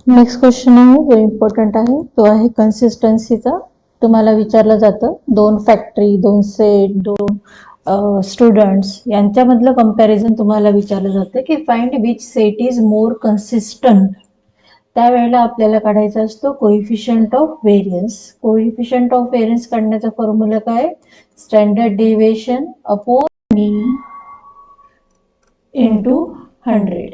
Next question आहे जो important आहे तो आहे कन्सिस्टन्सीचा. तुम्हाला विचारलं जातं दोन फॅक्टरी, दोन सेट, दोन स्टुडंट्स यांच्यामधलं कंपॅरिझन तुम्हाला विचारलं जातं की find which set is more consistent. त्यावेळेला आपल्याला काढायचा असतो coefficient of variance. Coefficient of variance काढण्याचा फॉर्म्युला काय? Standard deviation upon mean into 100.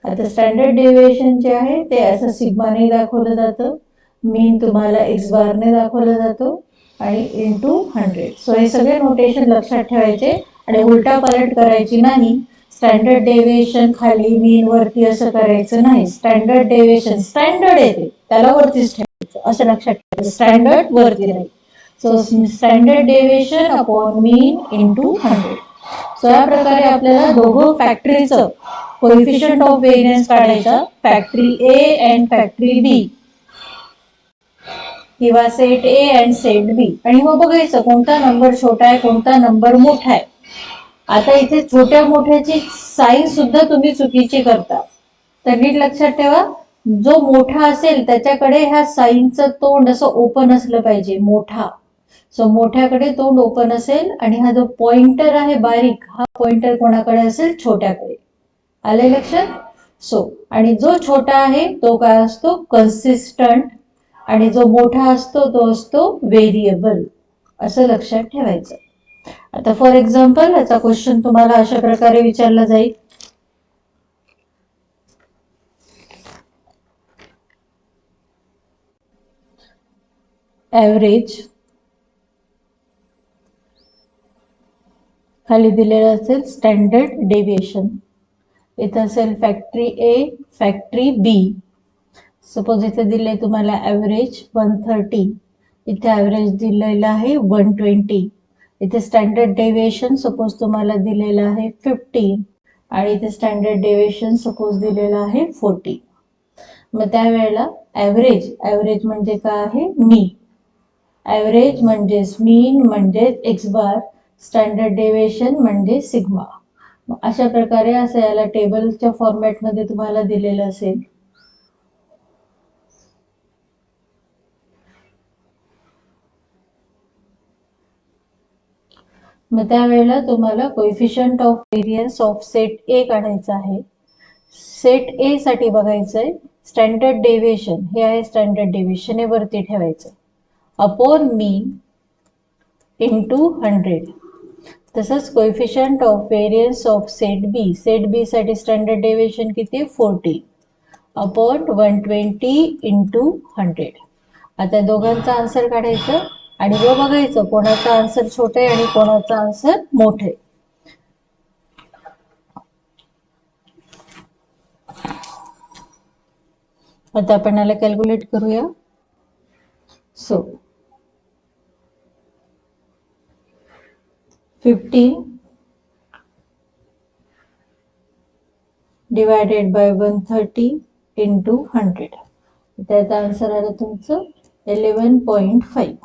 आता स्टँडर्ड डेविएशन जे आहे ते असं सिग्माने दाखवलं जातं, मीन तुम्हाला एक्स बारने दाखवला जातो आणि इंटू 100. सो हे सगळे नोटेशन लक्षात ठेवायचे आणि उलटा पलट करायची नाही. स्टँडर्ड डेविएशन खाली मीन वरती असं करायचं नाही. स्टँडर्ड डेविएशन स्टँडर्ड येते त्याला वरतीच ठेवायचं असं लक्षात ठेवायचं. स्टँडर्ड वरती राहील. So standard deviation upon mean into 100. So या प्रकारे आपल्याला दोघं फॅक्टरीचं कोइफिशियंट ऑफ व्हेरियन्स काढायचा, फॅक्टरी ए अँड फॅक्टरी बी किंवा सेट ए अँड सेट बी, आणि मग बघायचं कोणता नंबर छोटा आहे कोणता नंबर मोठा आहे. आता इथे छोट्या मोठ्याची साईन सुद्धा तुम्ही चुकीची करता, तर नीट लक्षात ठेवा. जो मोठा असेल त्याच्याकडे ह्या साईनचं तोंड असं ओपन असलं पाहिजे, मोठा. सो मोठ्याकडे तोंड ओपन असेल आणि हा जो पॉइंटर आहे बारीक, हा पॉइंटर कोणाकडे असेल? छोट्याकडे. आले लक्षात? सो आणि जो छोटा आहे तो काय असतो? कन्सिस्टंट, आणि जो मोठा असतो तो असतो व्हेरिएबल. असं लक्षात ठेवायचं. आता फॉर एक्झाम्पल याचा क्वेश्चन तुम्हाला अशा प्रकारे विचारला जाईल. ॲव्हरेज खाली दिलेलं असेल स्टँडर्ड डेविएशन, इथं असेल फॅक्टरी ए फॅक्टरी बी. सपोज इथे दिले तुम्हाला ॲव्हरेज 130, इथे ॲव्हरेज दिलेलं आहे 120. इथे स्टँडर्ड डेविएशन सपोज तुम्हाला दिलेलं आहे 15 आणि इथे स्टँडर्ड डेविएशन सपोज दिलेलं आहे 40. मग त्यावेळेला ॲव्हरेज म्हणजे काय आहे? मीन. ॲव्हरेज म्हणजेच मीन म्हणजेच एक्स बार, स्टँडर्ड डेविएशन म्हणजे सिग्मा. अशा प्रकारे असं याला टेबलच्या फॉर्मॅटमध्ये तुम्हाला दिलेलं असेल. मग त्यावेळेला तुम्हाला coefficient of variance of set ए काढायचा आहे. सेट ए साठी बघायचंय स्टँडर्ड डेविएशन, हे आहे स्टँडर्ड डेविएशन, हे वरती ठेवायचं अपॉन मीन इंटू 100. तसंच coefficient of variance of set B साठी स्टँडर्ड डेविएशन किती? 40 अपॉन 120 इंटू 100. आता दोघांचा आन्सर काढायचं आणि व बघायचं कोणाचा आन्सर छोटा आहे आणि कोणाचा आन्सर मोठा आहे. आता आपण याला कॅल्क्युलेट करूया. So 15 divided by 130 into 100. त्याचा आन्सर आलं तुमचं 11.5.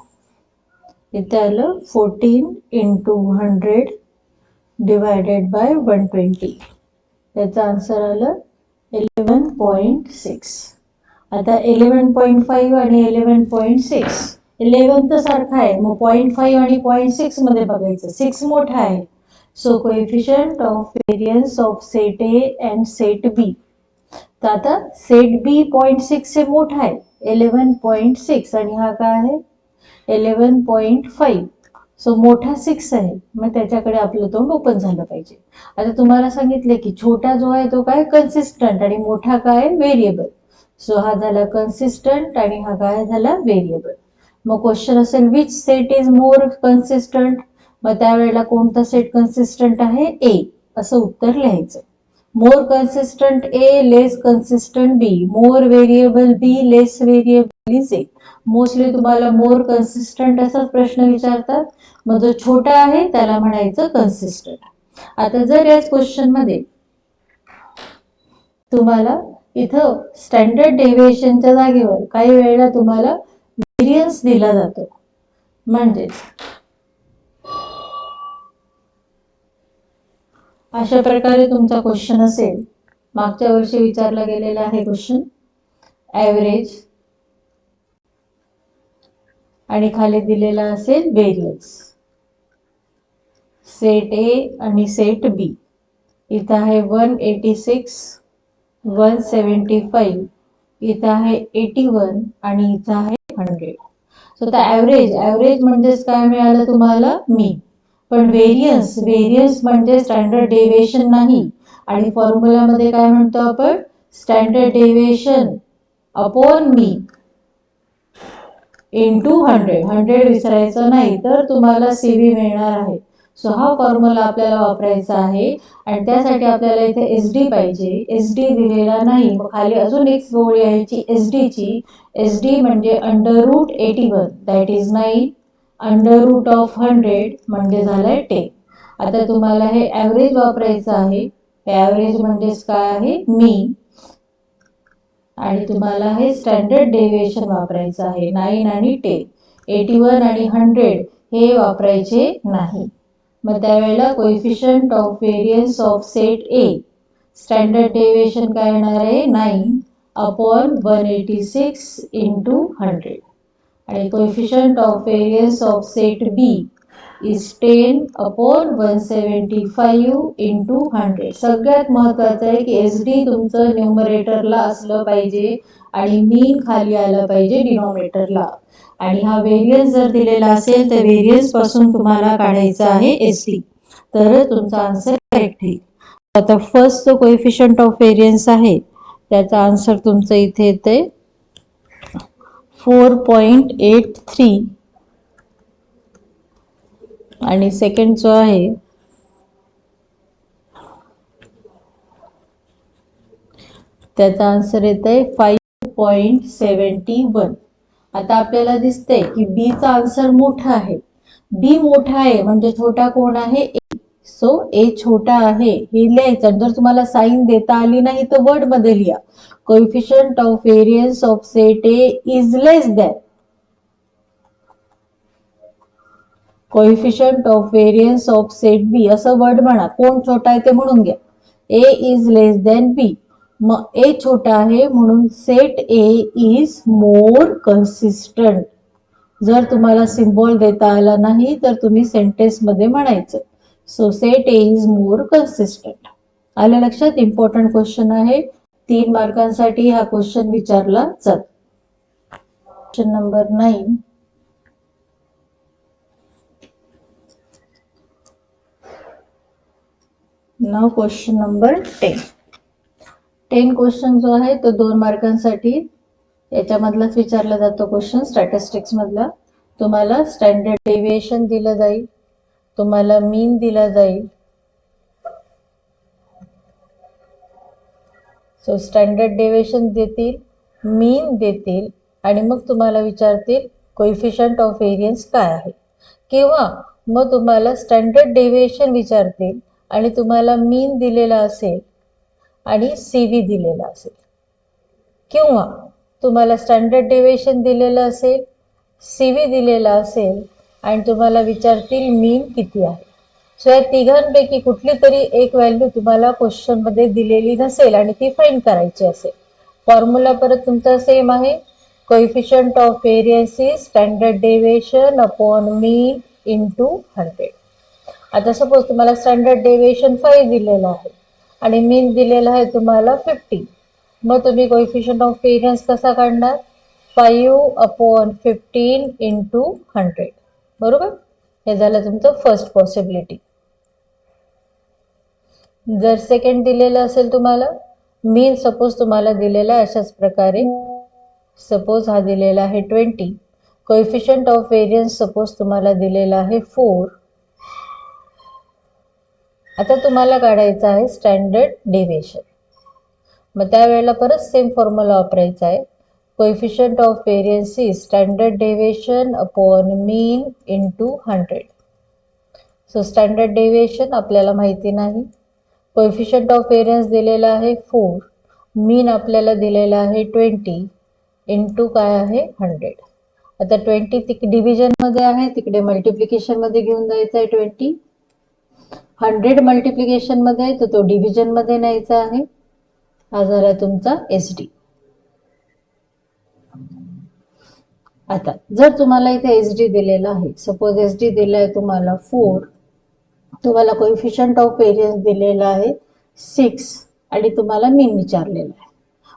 इथे आलं 14 इंटू 100 डिवायडेड बाय 120. त्याचा आन्सर आलं 11.6. आता 11.5 आणि 11.6, 11 तर सारखा आहे, मग 0.5 आणि 0.6 मध्ये बघायचं. 6 मोठा आहे. So coefficient of variance of set A and set B. तर आता सेट बी 0.6 हे मोठा आहे 11.6 आणि हा काय आहे 11.5. सो मोठा 6 आहे, मग त्याच्याकडे आपलं तोंड ओपन झालं पाहिजे. आता तुम्हाला सांगितले की छोटा जो आहे तो काय? कन्सिस्टंट, आणि मोठा काय? व्हेरिएबल. सो हा झाला कन्सिस्टंट आणि हा काय झाला? व्हेरिएबल. मग क्वेश्चन असेल which set is more consistent. मग त्यावेळेला कोणता सेट कन्सिस्टंट आहे? ए. असं उत्तर लिहायचं. More consistent A less consistent B, more variable B less variable is A. Mostly तुम्हाला मोर कन्सिस्टंट असाच प्रश्न विचारतात. मग जो छोटा आहे त्याला म्हणायचं कन्सिस्टंट. आता जर याच क्वेश्चन मध्ये तुम्हाला इथं स्टँडर्ड डेविएशनच्या जागेवर काही वेळेला तुम्हाला व्हेरियन्स दिला जातो, म्हणजे अशा प्रकारे तुमचा क्वेश्चन असेल मागच्या वर्षी विचारला गेलेला आहे क्वेश्चन. ॲव्हरेज आणि खाली दिलेला असेल व्हेरियन्स. सेट ए आणि सेट बी. इथं आहे 186, 175, इथं आहे 81 आणि इथं आहे 100. सो आता ॲव्हरेज म्हणजेच काय मिळालं तुम्हाला? मीन. पण व्हेरियन्स म्हणजे स्टँडर्ड डेव्हिएशन नाही. आणि फॉर्म्युलामध्ये काय म्हणतो आपण? Standard deviation upon mean into 100 विसरायचं नाही, तर तुम्हाला CV मिळणार आहे. सो हा फॉर्म्युला आपल्याला वापरायचा आहे. आणि त्यासाठी आपल्याला इथे SD पाहिजे. SD दिलेला नाही. मग खाली अजून एक ओळ यायची SD ची. SD म्हणजे √81 दॅट इज 9 √100 म्हणजे झालंय 10. आता तुम्हाला हे ॲव्हरेज वापरायचं आहे. ॲव्हरेज म्हणजेच काय आहे? मीन. आणि तुम्हाला हे स्टँडर्ड डेव्हिएशन वापरायचं आहे. 9 आणि 10. 81 आणि 100 हे वापरायचे नाही. मग त्यावेळेला coefficient of variance of set A, standard deviation काय येणार आहे? 9/186 इंटू 100. आणि coefficient of variance of set B is 10/175 into 100. सगळ्यात महत्त्वाचं आहे की SD तुमचं न्यूमरेटरला असलं पाहिजे आणि मीन खाली आलं पाहिजे डिनॉमिनेटरला. आणि हा व्हेरियन्स जर दिलेला असेल तर व्हेरियन्स पासून तुम्हाला काढायचा आहे SD, तर तुमचा आन्सर करेक्ट येईल. आता फर्स्ट जो कोएफिशियंट ऑफ व्हेरियन्स आहे त्याचा आन्सर तुमचं इथे येते 4.83 आणि सेकंड जो आहे त्याचा आन्सर येत आहे 5.71. आता आपल्याला दिसतंय की बी चा आन्सर मोठा आहे. बी मोठा आहे म्हणजे छोटा कोण आहे? ए. सो ए छोटा आहे हे लिहायचं. जर तुम्हाला साईन देता आली नाही तर वर्ड मध्ये लिहा. Coefficient of variance of set A is less than. Coefficient of variance of set B असं वर्ड म्हणा. कोण छोटा आहे ते म्हणून घ्या. A is less than B. मग ए छोटा आहे म्हणून set A is more consistent. जर तुम्हाला सिम्बॉल देता आला नाही तर तुम्ही सेंटेन्स मध्ये म्हणायचं. So set A is more consistent. आलं लक्षात? इम्पॉर्टंट क्वेश्चन आहे. 3 मार्कांसाठी हा क्वेश्चन विचारला जातो. Question number 9. नाव क्वेश्चन नंबर 10. 10 क्वेश्चन जो आहे तो 2 मार्कांसाठी याच्यामधलाच विचारला जातो क्वेश्चन. स्टॅटिस्टिक्स मधला. तुम्हाला स्टँडर्ड डेव्हिएशन दिलं जाईल, तुम्हाला मीन दिला जाईल. सो स्टँडर्ड डेव्हिएशन देतील, मीन देतील आणि मग तुम्हाला विचारतील कोएफिशियंट ऑफ व्हेरियन्स काय आहे. किंवा मग तुम्हाला स्टँडर्ड डेव्हिएशन विचारतील आणि तुम्हाला मीन दिलेला असेल आणि CV दिलेला असेल. किंवा तुम्हाला स्टँडर्ड डेव्हिएशन दिलेलं असेल, CV दिलेला असेल आणि तुम्हाला विचारतील मीन किती आहे. सो या तिघांपैकी कुठली तरी एक व्हॅल्यू तुम्हाला क्वेश्चन मध्ये दिलेली नसेल आणि ती फाइंड करायची असेल. फॉर्म्युला परत तुमचा सेम आहे. Coefficient of variance is standard deviation upon mean into 100. आता सपोज तुम्हाला स्टँडर्ड डेव्हिएशन 5 दिलेला आहे आणि मीन दिलेला आहे तुम्हाला 50. मग तुम्ही कोएफिशियंट ऑफ व्हेरियन्स कसा काढणार? 5/15 इंटू 100. बरोबर? हे झालं तुमचं फर्स्ट पॉसिबिलिटी. जर सेकंड दिलेलं असेल तुम्हाला मीन, सपोज तुम्हाला दिलेला अशाच प्रकारे, सपोज हा दिलेला आहे 20. कोएफिशियंट ऑफ व्हेरियन्स सपोज तुम्हाला दिलेला आहे 4. आता तुम्हाला काढायचं आहे स्टँडर्ड डेव्हिएशन. मग त्यावेळेला परत सेम फॉर्म्युला वापरायचा आहे. Coefficient of variance is standard deviation upon mean into 100. So standard deviation आपल्याला माहिती नाही. कोएफिशियंट ऑफ व्हेरियन्स दिलेला आहे 4. मीन आपल्याला दिलेला आहे 20 इंटू काय आहे 100. आता 20 तिकडे डिव्हिजन मध्ये आहे, तिकडे मल्टिप्लिकेशन मध्ये घेऊन जायचं आहे. 20 100 मल्टिप्लिकेशन मध्ये आहे तर तो डिव्हिजन मध्ये न्यायचा आहे. हा झाला तुमचा SD. आता जर तुम्हाला इथे SD दिलेला आहे, सपोज SD दिलाय तुम्हाला 4, तुम्हाला कोएफिशियंट ऑफ व्हेरियन्स दिलेला आहे 6 आणि तुम्हाला मीन विचारलेला आहे.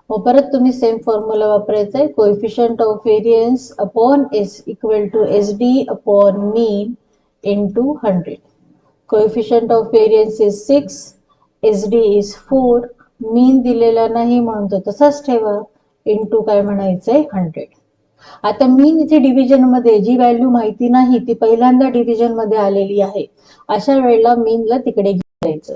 मग परत तुम्ही सेम फॉर्म्युला वापरायचा आहे, coefficient of variance upon S equal to SD upon mean into 100. Coefficient of variance is 6, SD is 4, mean दिलेला नाही म्हणून तो तसाच ठेवा, इंटू काय म्हणायचंय 100. आता मीन इथे डिव्हिजन मध्ये जी व्हॅल्यू माहिती नाही ती पहिल्यांदा डिव्हिजन मध्ये आलेली आहे, अशा वेळेला मीनला तिकडे घ्यायचं.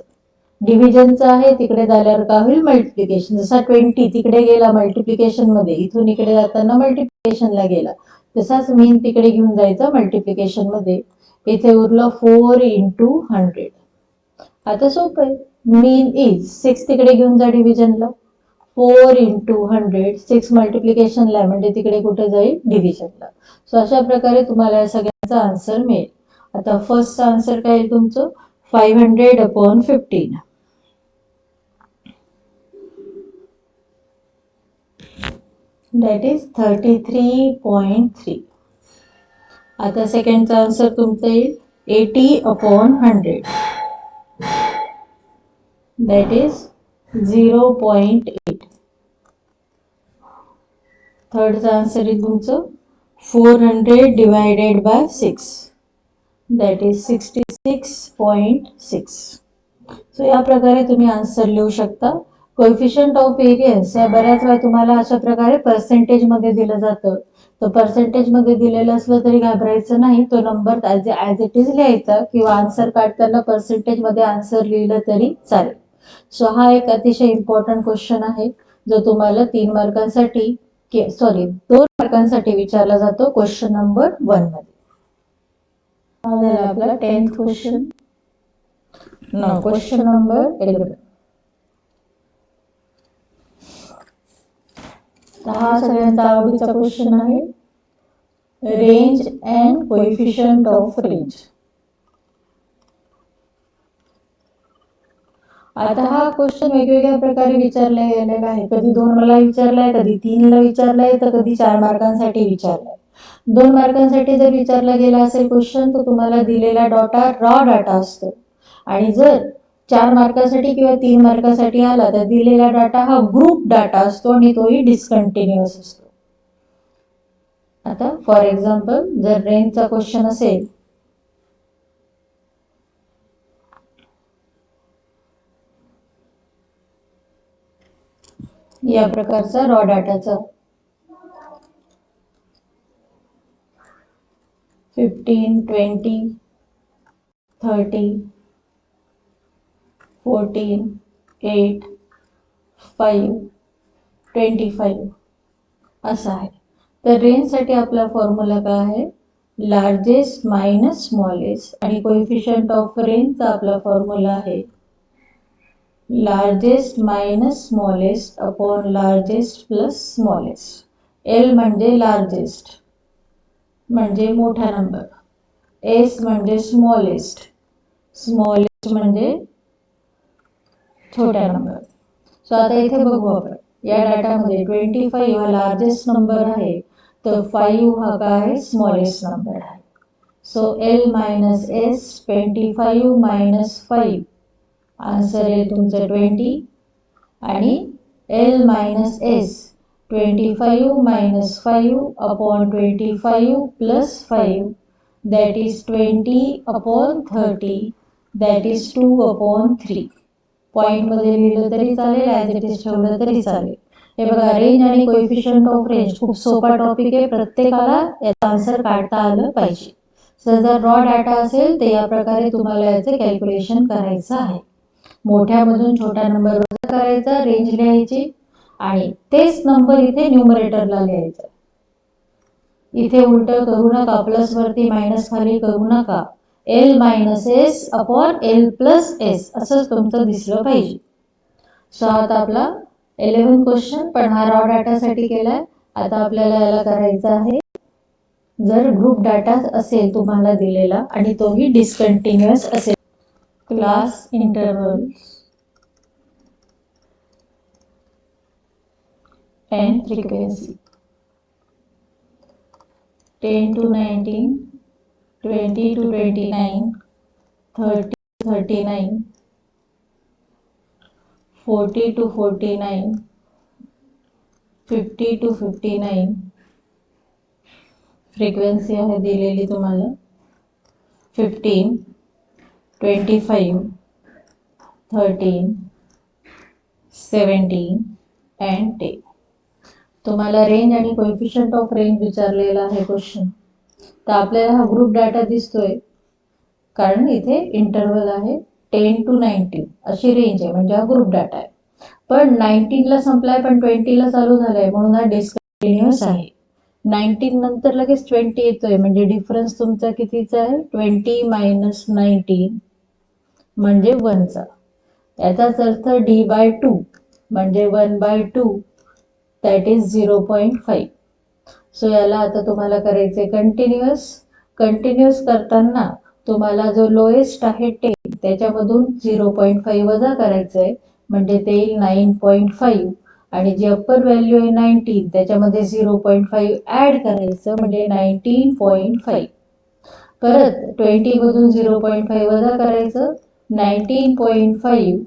डिव्हिजनचं आहे तिकडे झाल्यावर काय होईल, मल्टिप्लिकेशन. जसा 20 तिकडे गेला मल्टिप्लिकेशन मध्ये, इथून इकडे जाताना मल्टिप्लिकेशनला गेला, तसाच मीन तिकडे घेऊन जायचा मल्टिप्लिकेशन मध्ये. इथे उरलं 4 इंटू 100. आता सोपं आहे, मीन इज 6 तिकडे घेऊन जा डिव्हिजनला, 4 इंटू 100, 6 मल्टिप्लिकेशनला म्हणजे तिकडे कुठे जाईल, डिव्हिजनला. सो अशा प्रकारे तुम्हाला या सगळ्यांचा आन्सर मिळेल. आता फर्स्ट आन्सर काय आहे तुमचं, 500 अपॉन 15. That is 33.3. आता सेकंडचा आन्सर तुमचा येईल 80 अपॉन 100. That is 0.8. थर्डचा आन्सर आहे तुमचं 400 divided by 6. That is 66.6. So या प्रकारे तुम्ही आन्सर लिहू शकता. कोएफिशियंट ऑफ व्हेरियन्स या बऱ्याच वेळा तुम्हाला अशा प्रकारे पर्सेंटेज मध्ये दिलं जातं. तर पर्सेंटेज मध्ये दिलेलं असलं तरी घाबरायचं नाही, तो नंबर ॲज इट इज लिहायचा किंवा आन्सर काढताना पर्सेंटेज मध्ये आन्सर लिहिलं तरी चालेल. सो हा एक अतिशय इम्पॉर्टंट क्वेश्चन आहे जो तुम्हाला 2 मार्कांसाठी विचारला जातो क्वेश्चन नंबर 1 मध्ये. हा झाला आपला 10th क्वेश्चन. Question number 11. हा सगळ्यांचा आवडीचा क्वेश्चन आहे, range and coefficient of range. आता हा क्वेश्चन वेगवेगळ्या प्रकारे विचारला गेलेला आहे. कधी 2 ला विचारलाय, कधी 3 ला विचारलाय, तर कधी 4 मार्कांसाठी विचारलाय. 2 मार्कांसाठी जर विचारला गेला असेल क्वेश्चन तर तुम्हाला दिलेला डाटा रॉ डाटा असतो, आणि जर 4 मार्कासाठी किंवा 3 मार्कासाठी आला तर दिलेला डाटा हा ग्रुप डाटा असतो आणि तोही डिस्कंटिन्युअस असतो. आता फॉर एक्झाम्पल जर रेंजचा क्वेश्चन असेल, या प्रकारचा रॉ डाटाचा 15, 20, 30, 14, 8, 5, 25 असा आहे. तर रेंजसाठी आपला फॉर्म्युला काय आहे, लार्जेस्ट मायनस स्मॉलेस्ट, आणि कोएफिशियंट ऑफ रेंजचा आपला फॉर्म्युला आहे largest minus smallest upon largest plus smallest. L म्हणजे लार्जेस्ट म्हणजे मोठा नंबर, एस म्हणजे स्मॉलेस्ट, स्मॉलेस्ट म्हणजे छोटा नंबर. सो आता इथे बघू आपण या डाटामध्ये 25 हा लार्जेस्ट नंबर आहे, तर 5 हा काय स्मॉलेस्ट नंबर आहे. So L minus S 25 minus 5, answer येईल तुमचं 20, आणि L minus S 25 minus 5 upon 25 plus 5, that is 20 upon 30, that is 2 upon 3. Point मध्ये लिहिलं तरी चालेल, ॲज इट इज ठेवलं तरी चालेल. हे बघा, रेंज आणि कोएफिशियंट ऑफ रेंज खूप सोपा टॉपिक आहे, प्रत्येकाला याचा आन्सर काढता आलं पाहिजे. सर जर रॉ डाटा असेल तर या प्रकारे तुम्हाला याचे कॅल्क्युलेशन करायचं आहे. मोठ्यामधून छोटा नंबर वजा करायचा, रेंज लिहायची, आणि तेच नंबर इथे न्यूमरेटरला लिहायचं. इथे उलट करू नका, प्लस वरती मायनस खाली करू नका. L minus S upon L plus S असंच तुमचं दिसलं पाहिजे. सो आता आपला 11 क्वेश्चन, पण हा रॉ डाटासाठी केलाय. आता आपल्याला याला करायचं आहे, जर ग्रुप डाटा असेल तुम्हाला दिलेला आणि तोही डिस्कंटिन्युअस असेल, class interval and frequency. 10 to 19, 20 to 29, 30 to 39, 40 to 49, 50 to 59. Frequency आहे दिलेली तुम्हाला 15, 25, 13, 17 and 10. तुम्हाला रेंज आणि कोएफिशियंट ऑफ रेंज विचारलेला आहे क्वेश्चन. तर आपल्याला हा ग्रुप डाटा दिसतोय कारण इथे इंटरवल आहे 10 to 19 अशी रेंज आहे, म्हणजे हा ग्रुप डाटा आहे. पण 19 ला संपलाय पण 20 ला चालू झालाय म्हणून हा डिस्कंटिन्युअस आहे. 19 नंतर लगेच 20 येतोय म्हणजे डिफरन्स तुमचा कितीचा आहे 20 मायनस 19 म्हणजे 1 चा. याचाच अर्थ d/2 म्हणजे 1/2 दॅट इज 0.5. सो याला आता तुम्हाला करायचे कंटिन्युअस करताना तुम्हाला जो लोएस्ट आहे 10 त्याच्यामधून 0.5 वजा करायचंय म्हणजे ते येईल 9.5 आणि जी अप्पर व्हॅल्यू आहे 19 त्याच्यामध्ये 0.5 ऍड करायचं म्हणजे 19.5. परत 20 मधून 0.5 वजा करायचं 19.5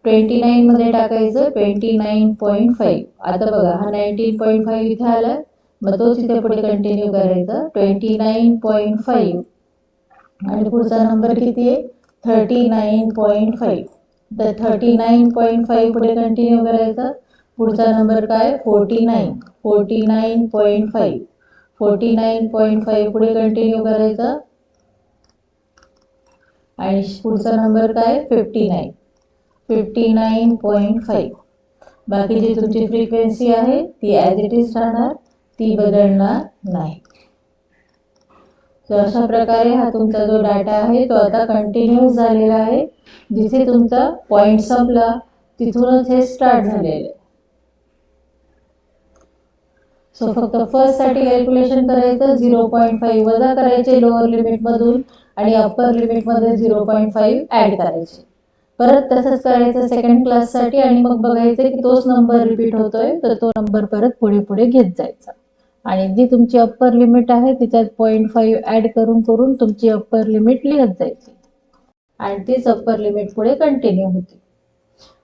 29 मध्ये टाकायचं 29.5. आता बघा हा 19.5 इथे आला मग तोच इथे पुढे कंटिन्यू करायचा 29.5 आणि पुढचा नंबर किती आहे 39.5. तर 39.5 पुढे कंटिन्यू करायचा. पुढचा नंबर काय 49.5 49.5 पुढे कंटिन्यू करायचा आणि पुढचा नंबर काय 59.5. बाकीची तुमची फ्रिक्वेन्सी आहे ती ॲज इट इज राहणार, ती बदलणार नाही. तर अशा प्रकारे हा तुमचा जो डाटा आहे तो आता कंटिन्यूअस झालेला आहे. जिथे तुमचा पॉइंट संपला तिथूनच हे स्टार्ट झालेलं आहे. सो फक्त फर्स्ट साठी कॅल्क्युलेशन करायचं 0.5 वजा करायचे लोअर लिमिट मधून आणि अप्पर लिमिट मध्ये 0.5 ऍड करायचे. परत तसंच करायचं सेकंड क्लास साठी आणि मग बघायचं की तोच नंबर रिपीट होतोय तर तो नंबर परत पुढे पुढे घेत जायचा आणि जी तुमची अप्पर लिमिट आहे तिच्यात 0.5 ऍड करून करून तुमची अप्पर लिमिट लिहत जायची आणि तीच अप्पर लिमिट पुढे कंटिन्यू होती.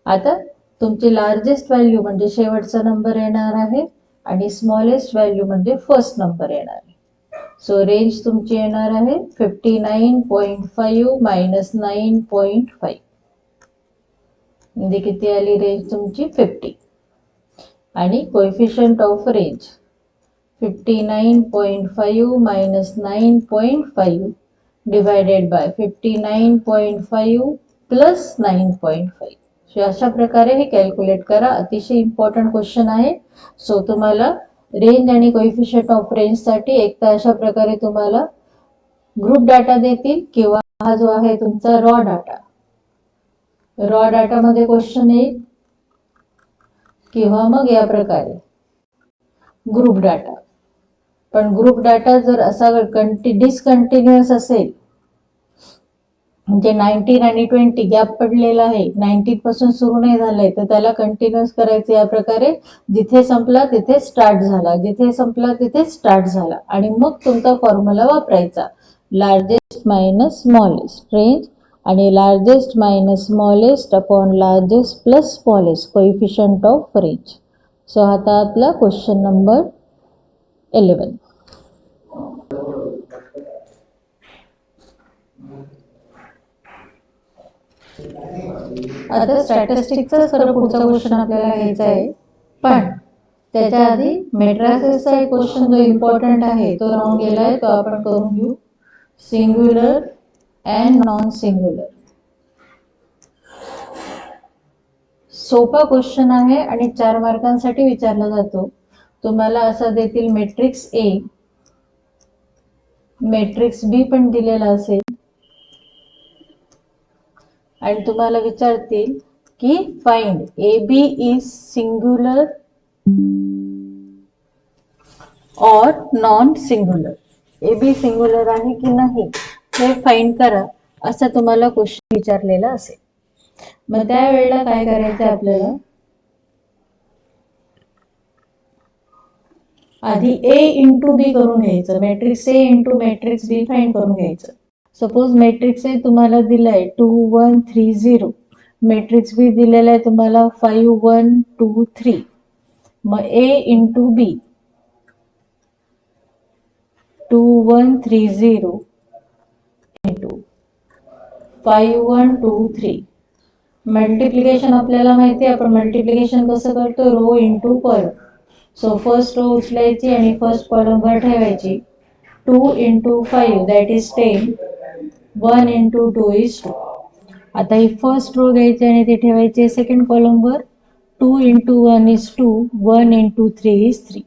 आता तुमची लार्जेस्ट व्हॅल्यू म्हणजे शेवटचा नंबर येणार आहे आणि स्मॉलेस्ट व्हॅल्यू म्हणजे फर्स्ट नंबर येणार आहे. सो रेंज तुमची येणार आहे 59.5 मायनस 9.5 म्हणजे किती आली रेंज तुमची 50 आणि coefficient of range 59.5 minus 9.5 divided by 59.5 plus 9.5. अशा प्रकारे हे कॅल्क्युलेट करा. अतिशय इम्पॉर्टंट क्वेश्चन आहे. सो तुम्हाला रेंज आणि कोएफिशियंट ऑफ रेंज साठी एक तर अशा प्रकारे तुम्हाला ग्रुप डाटा देतील किंवा हा जो आहे तुमचा रॉ डाटा मध्ये क्वेश्चन येईल किंवा मग या प्रकारे ग्रुप डाटा. पण ग्रुप डाटा जर असा डिसकंटिन्युअस असेल म्हणजे 19 आणि 20 गॅप पडलेला आहे 19 पासून सुरू नाही झालंय तर त्याला कंटिन्युअस करायचं या प्रकारे जिथे संपला तिथे स्टार्ट झाला, जिथे संपला तिथे स्टार्ट झाला आणि मग तुमचा फॉर्म्युला वापरायचा लार्जेस्ट मायनस स्मॉलेस्ट रेंज आणि largest minus smallest upon largest plus smallest coefficient of range. So आता आपला क्वेश्चन नंबर 11. आता स्टॅटिस्टिक्सचा खरं पुढचा क्वेश्चन आपल्याला घ्यायचा आहे पण त्याच्या आधी मेट्रायसेसचा एक क्वेश्चन जो इम्पॉर्टंट आहे तो राहून गेलाय तो आपण करून घेऊ. Singular and non singular. सोपा क्वेश्चन आहे आणि 4 मार्कांसाठी विचारला जातो. तुम्हाला असं देतील मॅट्रिक्स ए मॅट्रिक्स बी पण दिलेला असेल आणि तुम्हाला विचारतील की find A B is singular or non singular. A B singular आहे की नाही हे फाइंड करा असा तुम्हाला क्वेश्चन विचारलेला असेल. मग त्यावेळेला काय करायचं आपल्याला आधी ए इंटू बी करून घ्यायचं, मॅट्रिक्स ए इंटू मॅट्रिक्स बी फाइंड करून घ्यायचं. सपोज मॅट्रिक्स ए तुम्हाला दिलाय 2 1 3 0, मॅट्रिक्स बी दिलेला आहे तुम्हाला 5 1 2 3. मग A into B 2 1 3 0 into 5 1 2 3. Multiplication आपल्याला माहिती आहे, आपण मल्टिप्लिकेशन कसं करतो, row into column. So first row उचलायची आणि फर्स्ट कॉलमवर ठेवायची. 2 into 5 that is 10. 1 into 2 is 2. आता ही फर्स्ट रो घ्यायची आणि ते ठेवायचे सेकंड कॉलमवर. 2 इंटू 1 इज 2. 1 into 3 is 3.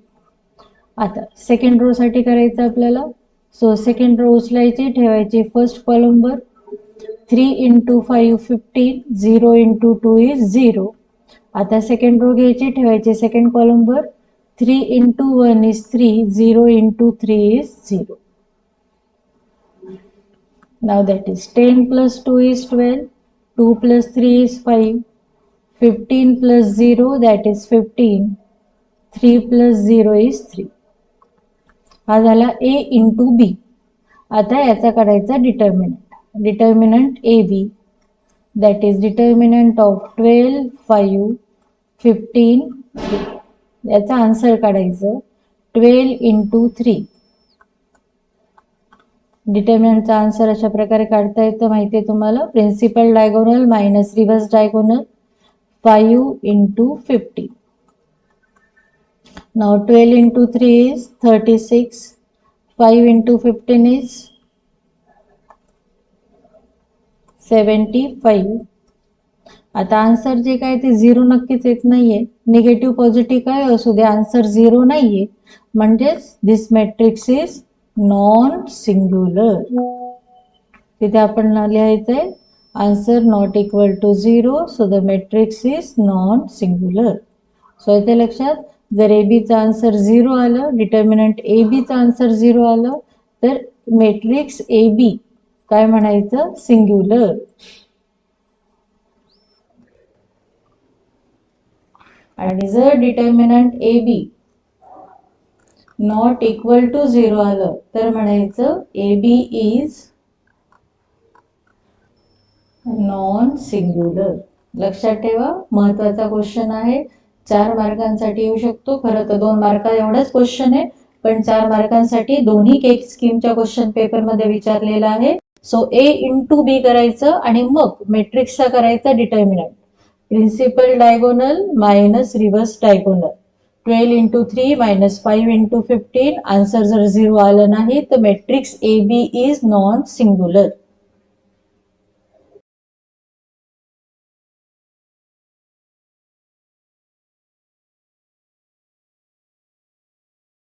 आता सेकंड रो साठी करायचं आपल्याला. सो सेकंड रो उचलायची, ठेवायची फर्स्ट कॉलमवर. 3 इंटू 5 15. 0 into 2 is 0. आता सेकंड रो घ्यायची, ठेवायची सेकंड कॉलमवर. 3 into 1 is 3. 0 into 3 is 0. Now that is 10 plus 2 is 12. 2 plus 3 is 5. 15 plus 0 that is 15. 3 plus 0 is 3. हा झाला A इंटू B. आता याचा करायचा determinant. Determinant AB that is determinant of 12 5 15. याचा आन्सर काढायचं 12 इंटू 3. डिटर्मिनंटचा आन्सर अशा प्रकारे काढता येतं, माहिती आहे तुम्हाला. Principal diagonal minus reverse diagonal 5 into 50. Now 12 into 3 is 36. 5 into 15 is 75. आता आन्सर जे काय ते 0 नक्कीच येत नाहीये. निगेटिव्ह पॉझिटिव्ह काय असू दे, आन्सर 0 नाहीये, म्हणजेच this matrix is non singular. तिथे आपण लिहायचंय answer not equal to 0. So the matrix is non singular. सो इथे लक्षात, जर ए बीचा आन्सर 0 आलं, डिटर्मिनंट ए बीचा आन्सर 0 आलं, तर मॅट्रिक्स ए बी काय म्हणायचं, सिंग्युलर. आणि जर determinant A B not equal to 0 आलं, तर म्हणायचं A B is non singular. लक्षात ठेवा, महत्वाचा क्वेश्चन आहे. 4 मार्कांसाठी येऊ शकतो. खरं तर 2 मार्क एवढाच क्वेश्चन आहे, पण 4 मार्कांसाठी दोन्ही केक स्कीमच्या क्वेश्चन पेपर मध्ये विचारलेला आहे. सो ए इंटू बी करायचं आणि मग मॅट्रिक्सचा करायचा determinant. Principal diagonal minus reverse diagonal. 12 into 3 minus 5 into 15. Answer जर 0 आलं नाही तर matrix A B is non singular.